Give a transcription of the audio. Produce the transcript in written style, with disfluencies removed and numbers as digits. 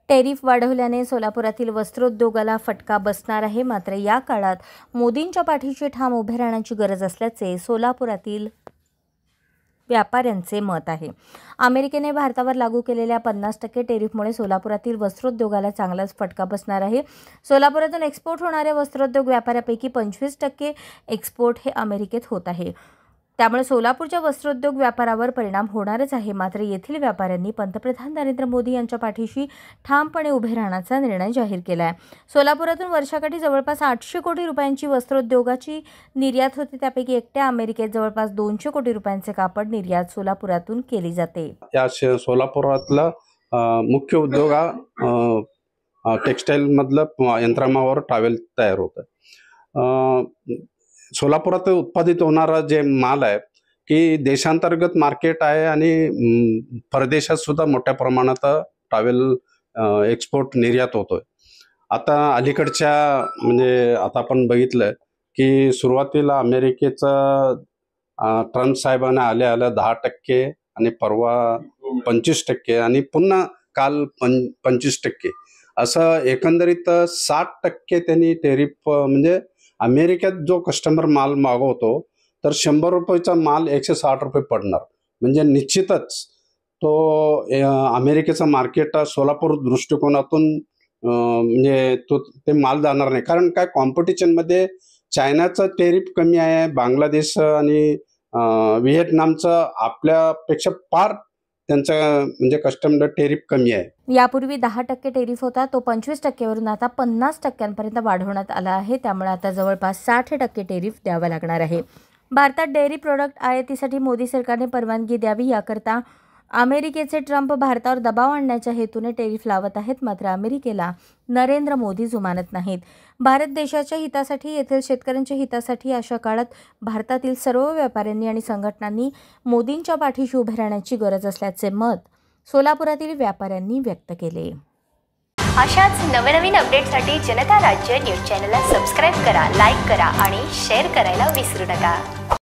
Tariff वाढवल्याने सोलापुरातील वस्त्रोद्योगाला फटका बसणार आहे। मात्र या काळात मोदींच्या पाठीशी ठाम उभे राहण्याची गरज असल्याचे सोलापुरातील व्यापाऱ्यांचे मत आहे। अमेरिकेने भारतावर लागू केलेल्या 50% टेरिफमुळे सोलापुरातील वस्त्रोद्योगाला चांगलाच फटका बसणार आहे। सोलापुरातून एक्सपोर्ट होणाऱ्या वस्त्रोद्योग व्यापाऱ्यापैकी 25% एक्सपोर्ट हे अमेरिकेत होत आहे। त्यामुळे सोलापूरच्या वस्त्रोद्योग व्यापारावर परिणाम होणारच आहे। मात्र येथील व्यापाऱ्यांनी पंतप्रधान नरेंद्र मोदी यांच्या पाठीशी ठामपणे उभे राहण्याचा निर्णय जाहीर केला आहे। सोलापुरातून वर्षाकाठी जवळपास 800 कोटी रुपयांची वस्त्रोद्योगाची निर्यात होते। त्यापैकी एकट्या अमेरिकेत जवळपास 200 कोटी रुपयांचे कापड निर्यात सोलापुरातून केली जाते। या सोलापुरातला मुख्य उद्योग हा टेक्सटाईल मधलं यंत्रमागावर टॉवेल तयार होतं। सोलापुरात उत्पादित होणारा जे माल आहे की देशांतर्गत मार्केट आहे आणि परदेशात सुद्धा मोठ्या प्रमाणात टॉवेल एक्सपोर्ट निर्यात होतोय। आता अलीकडच्या म्हणजे आता आपण बघितलं की सुरुवातीला अमेरिकेचं ट्रम्प साहेबांना आल्या 10% आणि परवा 25% आणि पुन्हा काल 25% असं एकंदरीत 60% त्यांनी टेरिफ म्हणजे अमेरिकेत जो कस्टमर माल मागवतो तर 100 रुपयाचा माल 160 रुपये पडणार। म्हणजे निश्चितच तो अमेरिकेचा मार्केट सोलापूर दृष्टिकोनातून म्हणजे तो ते माल जाणार नाही। कारण काय कॉम्पिटिशनमध्ये चायनाचं टेरिफ कमी आहे, बांगलादेश आणि व्हिएतनामचं आपल्यापेक्षा फार त्यांचा म्हणजे कस्टमर टेरिफ कमी आहे। यापूर्वी 10% टेरिफ होता, तो 25% वरून आता 50% वाढवण्यात आला आहे। त्यामुळे आता जवळपास 60% टेरिफ द्यावा लागणार आहे। भारतात डेअरी प्रोडक्ट आयातीसाठी मोदी सरकारने परवानगी द्यावी याकरता अमेरिकेचे ट्रम्प भारतावर दबाव आणण्याच्या हेतूने टेरिफ लावत आहेत। मात्र अमेरिकेला नरेंद्र मोदी जुमानत नाहीत। भारत देशाच्या हितासाठी, येथील शेतकऱ्यांच्या हितासाठी अशा काळात भारतातील सर्व व्यापाऱ्यांनी आणि संघटनांनी मोदींच्या पाठीशी उभे राहण्याची गरज असल्याचे मत सोलापुरातील व्यापाऱ्यांनी व्यक्त केले। अशाच नवनवीन अपडेटसाठी जनता राज्य न्यूज चॅनलला सबस्क्राईब करा, लाईक करा आणि शेअर करायला विसरू नका।